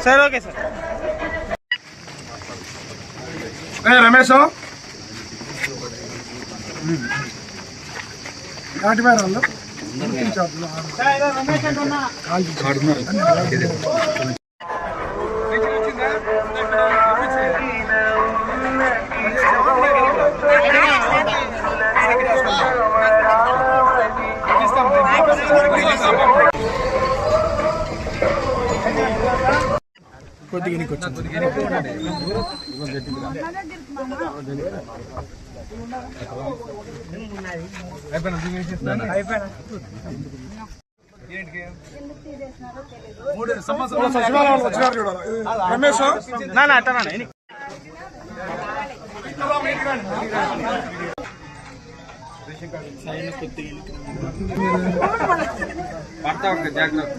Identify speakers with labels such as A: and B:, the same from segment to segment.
A: Sir okay sir
B: Ramesh घाटी पे रहा रमेश
A: ना अट्टा जाग्रत्त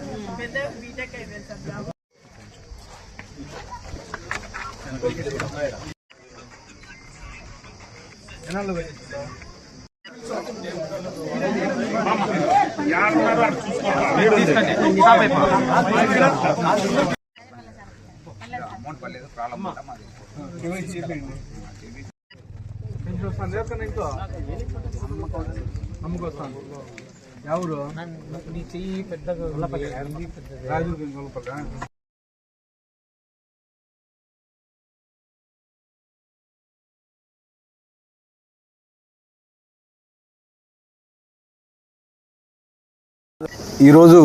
C: ఈరోజు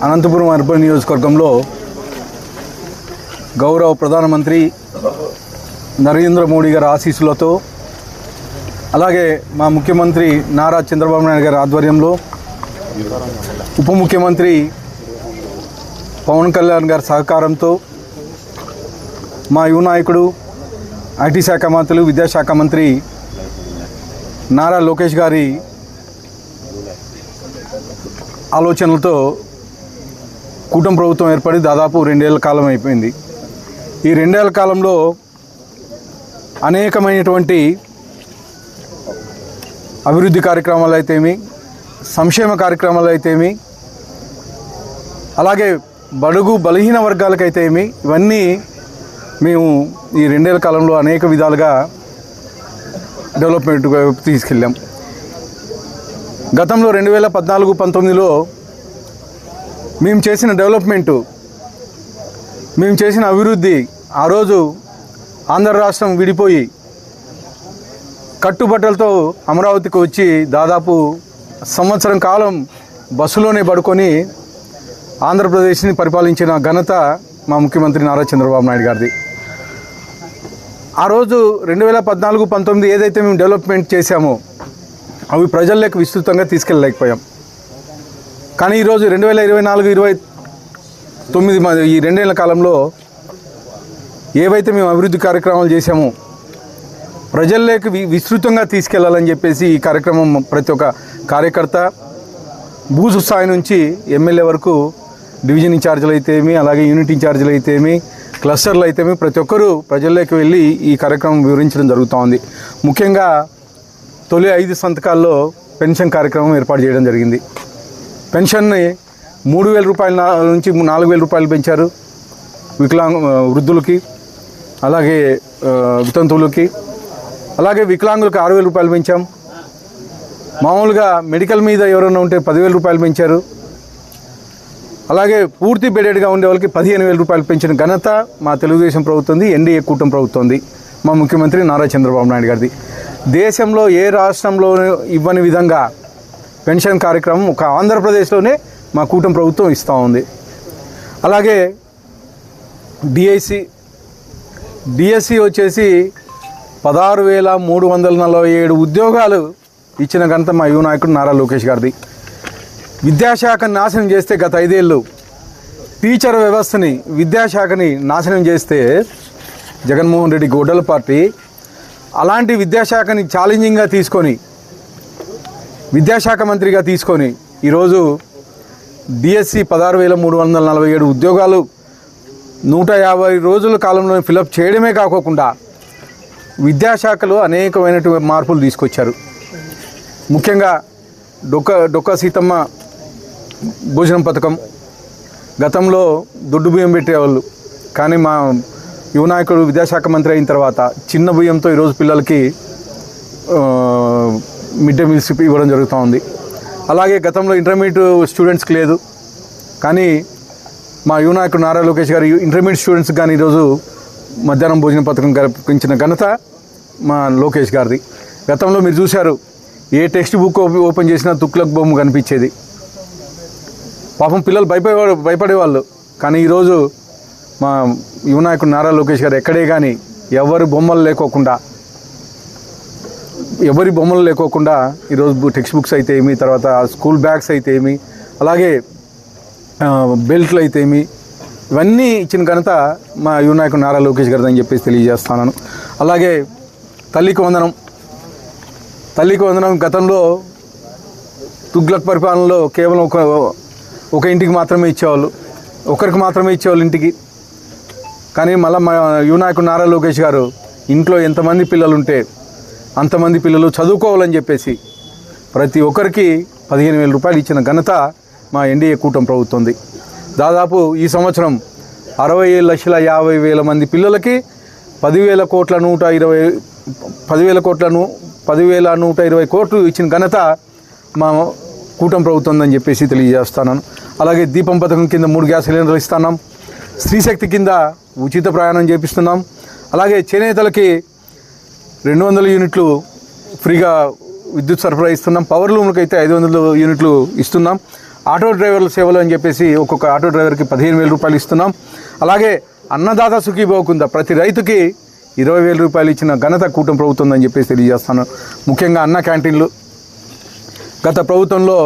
C: అనంతపురం అర్బన్ నియోజకవర్గంలో గౌరవ ప్రధానమంత్రి నరేంద్ర మోడీ గారి ఆశీస్సులతో అలాగే మా ముఖ్యమంత్రి నారా చంద్రబాబు నాయుడు గారి ఆధ్వర్యంలో ఉప ముఖ్యమంత్రి పవన్ కళ్యాణ్ గారి సహకారంతో మా యువ నాయకుడు ఐటీ శాఖ మంత్రులు విద్యాశాఖ మంత్రి నారా లోకేష్ గారి ఆలోచనలతో కూటమి ప్రభుత్వం ఏర్పడి దాదాపు 2 ఏళ్ల కాలం అయిపోయింది. ఈ 2 ఏళ్ల కాలంలో అనేకమైనటువంటి అభివృద్ధి కార్యక్రమాలు అయితేమి, సంక్షేమ కార్యక్రమాలు అయితేమి, అలాగే బడుగు బలహీన వర్గాలకైతేమి ఇవన్నీ మేము ఈ 2 ఏళ్ల కాలంలో అనేక విధాలుగా డెవలప్మెంట్ తీసుకెళ్ళాం. గతంలో 2014-19లో మేము చేసిన డెవలప్మెంటు, మేము చేసిన అభివృద్ధి, ఆ రోజు ఆంధ్ర రాష్ట్రం విడిపోయి కట్టుబట్టలతో అమరావతికి వచ్చి దాదాపు సంవత్సరం కాలం బస్సులోనే పడుకొని ఆంధ్రప్రదేశ్ని పరిపాలించిన ఘనత మా ముఖ్యమంత్రి నారా చంద్రబాబు నాయుడు గారిది. ఆ రోజు 2014-19 ఏదైతే మేము డెవలప్మెంట్ చేశామో అవి ప్రజల్లోకి విస్తృతంగా తీసుకెళ్ళలేకపోయాం. కానీ ఈరోజు 2024-29 ఈ 2 ఏళ్ల కాలంలో ఏవైతే మేము అభివృద్ధి కార్యక్రమాలు చేశామో ప్రజల్లోకి విస్తృతంగా తీసుకెళ్లాలని చెప్పేసి ఈ కార్యక్రమం ప్రతి ఒక్క కార్యకర్త బూత్ స్థాయి నుంచి ఎమ్మెల్యే వరకు, డివిజన్ ఇన్ఛార్జీలు అయితేమి, అలాగే యూనిట్ ఇన్ఛార్జీలు అయితేమి, క్లస్టర్లు అయితేమి ప్రతి ఒక్కరూ ప్రజల్లోకి వెళ్ళి ఈ కార్యక్రమం వివరించడం జరుగుతూ ఉంది. ముఖ్యంగా తొలి 5 సంతకాల్లో పెన్షన్ కార్యక్రమం ఏర్పాటు చేయడం జరిగింది. పెన్షన్ని 3,000 రూపాయల నుంచి 4,000 రూపాయలు పెంచారు వృద్ధులకి, అలాగే వితంతువులకి, అలాగే వికలాంగులకు 6,000 రూపాయలు పెంచాం. మామూలుగా మెడికల్ మీద ఎవరైనా ఉంటే 10,000 రూపాయలు పెంచారు. అలాగే పూర్తి బెడెడ్గా ఉండే వాళ్ళకి 15,000 రూపాయలు పెంచిన ఘనత మా తెలుగుదేశం ప్రభుత్వం, ఎన్డీఏ కూటమి ప్రభుత్వం, మా ముఖ్యమంత్రి నారా చంద్రబాబు నాయుడు గారిది. దేశంలో ఏ రాష్ట్రంలో ఇవ్వని విధంగా పెన్షన్ కార్యక్రమం ఒక ఆంధ్రప్రదేశ్లోనే మా కూటమి ప్రభుత్వం ఇస్తూ ఉంది. అలాగే డిఎస్సి వచ్చేసి 16,347 ఉద్యోగాలు ఇచ్చిన ఘనత మా యువ నాయకుడు నారా లోకేష్ గారిది. విద్యాశాఖను నాశనం చేస్తే గత 5 ఏళ్ళు టీచర్ వ్యవస్థని విద్యాశాఖని నాశనం చేస్తే జగన్మోహన్ రెడ్డి గొడ్డల పార్టీ అలాంటి విద్యాశాఖని ఛాలెంజింగ్గా తీసుకొని విద్యాశాఖ మంత్రిగా తీసుకొని ఈరోజు డిఎస్సి 16,347 ఉద్యోగాలు 150 రోజుల కాలంలో ఫిలప్ చేయడమే కాకుండా విద్యాశాఖలో అనేకమైనటువంటి మార్పులు తీసుకొచ్చారు. ముఖ్యంగా డొక్క సీతమ్మ భోజనం పథకం, గతంలో దొడ్డు బియ్యం పెట్టేవాళ్ళు, కానీ మా యువ నాయకుడు విద్యాశాఖ మంత్రి అయిన తర్వాత చిన్న బియ్యంతో ఈరోజు పిల్లలకి మిడ్ డే మీల్స్ ఇవ్వడం జరుగుతూ ఉంది. అలాగే గతంలో ఇంటర్మీడియట్ స్టూడెంట్స్కి లేదు, కానీ మా యువ నాయకుడు నారా లోకేష్ గారు ఇంటర్మీడియట్ స్టూడెంట్స్కి కానీ ఈరోజు మధ్యాహ్నం భోజన పథకం కల్పించిన ఘనత మా లోకేష్ గారిది. గతంలో మీరు చూశారు, ఏ టెక్స్ట్ బుక్ ఓపెన్ చేసినా తుక్లక్ బొమ్మ కనిపించేది. పాపం పిల్లలు భయపడేవాళ్ళు. కానీ ఈరోజు మా యువ నాయకుడు నారా లోకేష్ గారు ఎక్కడే కానీ ఎవరి బొమ్మలు లేకోకుండా ఈరోజు టెక్స్ట్ బుక్స్ అయితే ఏమి, తర్వాత స్కూల్ బ్యాగ్స్ అయితే ఏమి, అలాగే బెల్ట్లు అయితే ఏమి, ఇవన్నీ ఇచ్చిన ఘనత మా యువ నాయకుడు నారా లోకేష్ గారిది అని చెప్పేసి తెలియజేస్తున్నాను. అలాగే తల్లికి వందనం గతంలో తుగ్లక్ పరిపాలనలో కేవలం ఒక ఇంటికి మాత్రమే ఇచ్చేవాళ్ళు, ఒకరికి మాత్రమే ఇచ్చేవాళ్ళు ఇంటికి. కానీ మళ్ళీ మా యువ నాయకుడు నారా లోకేష్ గారు ఇంట్లో ఎంతమంది పిల్లలు ఉంటే అంతమంది పిల్లలు చదువుకోవాలని చెప్పేసి ప్రతి ఒక్కరికి 15,000 రూపాయలు ఇచ్చిన ఘనత మా ఎన్డీఏ కూటమి ప్రభుత్వంది. దాదాపు ఈ సంవత్సరం 67,50,000 మంది పిల్లలకి 10,120 కోట్లు ఇచ్చిన ఘనత మా కూటమి ప్రభుత్వం అని చెప్పేసి తెలియజేస్తాను. అలాగే దీపం పథకం కింద 3 గ్యాస్ సిలిండర్లు ఇస్తున్నాం, స్త్రీశక్తి కింద ఉచిత ప్రయాణం చేపిస్తున్నాం, అలాగే చేనేతలకి 200 యూనిట్లు ఫ్రీగా విద్యుత్ సరఫరా ఇస్తున్నాం, పవర్ లూమ్లకు అయితే 500 యూనిట్లు ఇస్తున్నాం, ఆటో డ్రైవర్ల సేవలు అని చెప్పేసి ఒక్కొక్క ఆటో డ్రైవర్కి 15,000 రూపాయలు ఇస్తున్నాం. అలాగే అన్నదాత సుఖీభవ కింద ప్రతి రైతుకి 20,000 రూపాయలు ఇచ్చిన ఘనత కూటమి ప్రభుత్వం అని చెప్పేసి తెలియజేస్తాను. ముఖ్యంగా అన్న క్యాంటీన్లు గత ప్రభుత్వంలో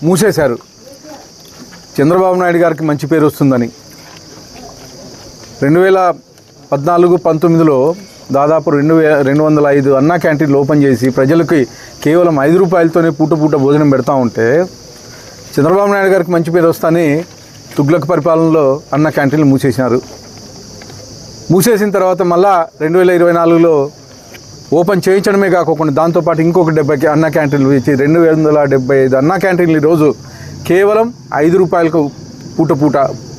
C: మూసేశారు. చంద్రబాబు నాయుడు గారికి మంచి పేరు వస్తుందని 2014-19లో దాదాపు 205 అన్నా క్యాంటీన్లు ఓపెన్ చేసి ప్రజలకి కేవలం 5 రూపాయలతోనే పూట భోజనం పెడతా ఉంటే చంద్రబాబు నాయుడు గారికి మంచి పేరు వస్తాని తుగ్లక్ పరిపాలనలో అన్న క్యాంటీన్లు మూసేసిన తర్వాత మళ్ళా 2024లో ఓపెన్ చేయించడమే కాకుండా దాంతోపాటు ఇంకొక 70 అన్న క్యాంటీన్లు ఇచ్చి 275 అన్న క్యాంటీన్లు ఈరోజు కేవలం 5 రూపాయలకు పూట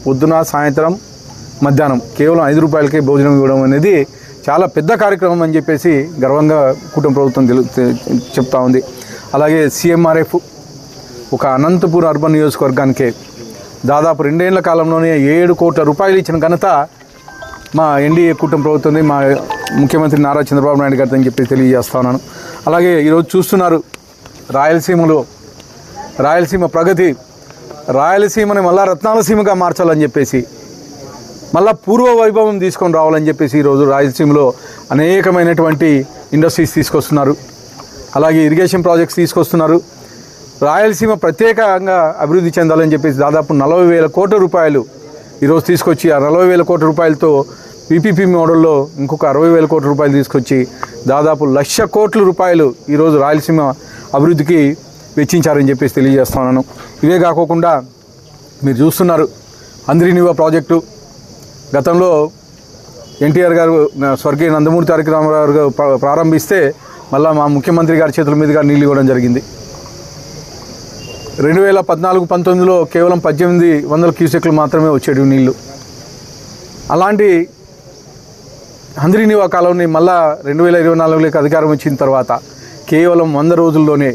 C: పొద్దున సాయంత్రం మధ్యాహ్నం కేవలం 5 రూపాయలకే భోజనం ఇవ్వడం అనేది చాలా పెద్ద కార్యక్రమం అని చెప్పేసి గర్వంగా కూటమి ప్రభుత్వం చెప్తా ఉంది. అలాగే CMRF ఒక అనంతపూర్ అర్బన్ నియోజకవర్గానికే దాదాపు 2 ఏళ్ల కాలంలోనే 7 కోట్ల రూపాయలు ఇచ్చిన ఘనత మా ఎన్డీఏ కూటమి ప్రభుత్వం, మా ముఖ్యమంత్రి నారా చంద్రబాబు నాయుడు గారితో అని చెప్పి తెలియజేస్తా ఉన్నాను. అలాగే ఈరోజు చూస్తున్నారు రాయలసీమ ప్రగతి, రాయలసీమని మళ్ళా రత్నాలసీమగా మార్చాలని చెప్పేసి మళ్ళా పూర్వ వైభవం తీసుకొని రావాలని చెప్పేసి ఈరోజు రాయలసీమలో అనేకమైనటువంటి ఇండస్ట్రీస్ తీసుకొస్తున్నారు, అలాగే ఇరిగేషన్ ప్రాజెక్ట్స్ తీసుకొస్తున్నారు. రాయలసీమ ప్రత్యేకంగా అభివృద్ధి చెందాలని చెప్పేసి దాదాపు 40,000 కోట్ల రూపాయలు ఈరోజు తీసుకొచ్చి ఆ 40,000 కోట్ల రూపాయలతో PPP మోడల్లో ఇంకొక 60,000 కోట్ల రూపాయలు తీసుకొచ్చి దాదాపు 1,00,000 కోట్ల రూపాయలు ఈరోజు రాయలసీమ అభివృద్ధికి వెచ్చించారని చెప్పేసి తెలియజేస్తున్నాను. ఇవే కాకుండా మీరు చూస్తున్నారు అంద్రినివా ప్రాజెక్టు గతంలో ఎన్టీఆర్ గారు స్వర్గీయ నందమూరి తారక రామారావు గారు ప్రారంభిస్తే మళ్ళీ మా ముఖ్యమంత్రి గారి చేతుల మీదుగా నీళ్ళు ఇవ్వడం జరిగింది. 2014-19లో కేవలం 1,800 క్యూసెక్లు మాత్రమే వచ్చేటివి నీళ్ళు. అలాంటి అంద్రినివా కాలంని మళ్ళా 2024లోకి అధికారం వచ్చిన తర్వాత కేవలం 100 రోజుల్లోనే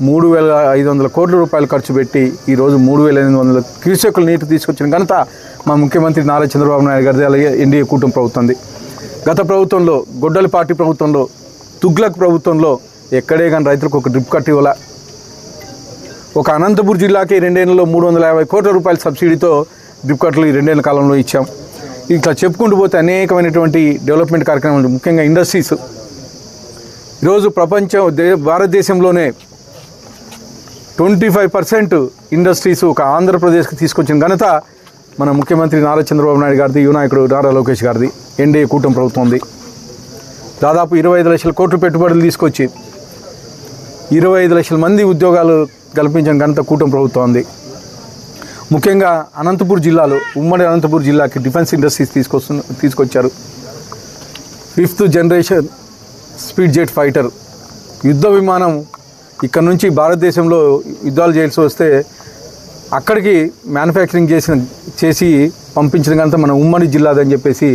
C: 3,500 కోట్ల రూపాయలు ఖర్చు పెట్టి ఈరోజు 3,800 క్యూసెక్కుల నీటి తీసుకొచ్చిన ఘనత మా ముఖ్యమంత్రి నారా చంద్రబాబు నాయుడు గారిది, అలాగే ఎన్డీఏ కూటమి ప్రభుత్వంది. గత ప్రభుత్వంలో గొడ్డలి పార్టీ ప్రభుత్వంలో తుగ్లక్ ప్రభుత్వంలో ఎక్కడే కానీ రైతులకు ఒక డ్రిప్ కట్ ఇవ్వాల. ఒక అనంతపూర్ జిల్లాకి 2 ఏళ్లలో 350 కోట్ల రూపాయల సబ్సిడీతో డ్రిప్ కట్లు ఈ 2 ఏళ్ల కాలంలో ఇచ్చాం. ఇట్లా చెప్పుకుంటూ పోతే అనేకమైనటువంటి డెవలప్మెంట్ కార్యక్రమాలు, ముఖ్యంగా ఇండస్ట్రీస్ ఈరోజు భారతదేశంలోనే 25% ఇండస్ట్రీస్ ఒక ఆంధ్రప్రదేశ్కి తీసుకొచ్చిన ఘనత మన ముఖ్యమంత్రి నారా చంద్రబాబు నాయుడు గారిది, యువ నాయకుడు నారా లోకేష్ గారిది, ఎన్డీఏ కూటమి ప్రభుత్వంది. దాదాపు 25 లక్షల కోట్ల పెట్టుబడులు తీసుకొచ్చి 25 లక్షల మంది ఉద్యోగాలు కల్పించిన ఘనత కూటమి ప్రభుత్వం. ముఖ్యంగా అనంతపూర్ జిల్లాలో, ఉమ్మడి అనంతపూర్ జిల్లాకి డిఫెన్స్ ఇండస్ట్రీస్ తీసుకొచ్చారు. 5th generation speed jet fighter యుద్ధ విమానం ఇక్కడ నుంచి భారతదేశంలో యుద్ధాలు చేయాల్సి వస్తే అక్కడికి మ్యానుఫ్యాక్చరింగ్ చేసి పంపించిన ఘనత మన ఉమ్మడి జిల్లాదని చెప్పేసి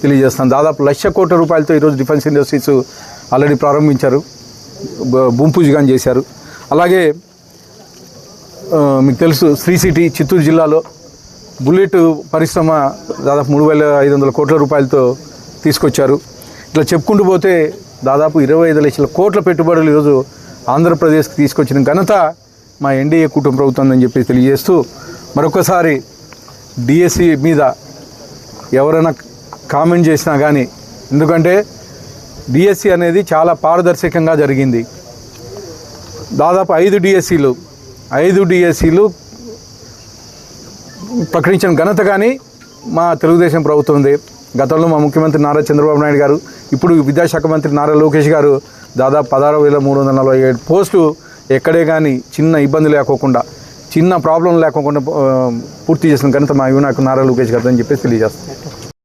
C: తెలియజేస్తాను. దాదాపు 1,00,000 కోట్ల రూపాయలతో ఈరోజు డిఫెన్స్ ఇండస్ట్రీస్ ఆల్రెడీ ప్రారంభించారు, భూమి పూజగా చేశారు. అలాగే మీకు తెలుసు శ్రీ సిటీ చిత్తూరు జిల్లాలో బుల్లెట్ పరిశ్రమ దాదాపు 3,500 కోట్ల రూపాయలతో తీసుకొచ్చారు. ఇట్లా చెప్పుకుంటూ పోతే దాదాపు 25 లక్షల కోట్ల పెట్టుబడులు ఈరోజు ఆంధ్రప్రదేశ్కి తీసుకొచ్చిన ఘనత మా ఎన్డీఏ కూటమి ప్రభుత్వం అని చెప్పి తెలియజేస్తూ మరొకసారి డిఎస్సి మీద ఎవరైనా కామెంట్ చేసినా కానీ, ఎందుకంటే డిఎస్సి అనేది చాలా పారదర్శకంగా జరిగింది. దాదాపు 5 డిఎస్సీలు ప్రకటించిన ఘనత కానీ మా తెలుగుదేశం ప్రభుత్వంది. గతంలో మా ముఖ్యమంత్రి నారా చంద్రబాబు నాయుడు గారు, ఇప్పుడు విద్యాశాఖ మంత్రి నారా లోకేష్ గారు దాదాపు 16,347 పోస్టు ఎక్కడే కానీ చిన్న ఇబ్బంది లేకోకుండా, చిన్న ప్రాబ్లం లేకోకుండా పూర్తి చేసిన ఘనత మా యువ నాయకుడు నారా లోకేష్ గారు అని చెప్పేసి తెలియజేస్తాం.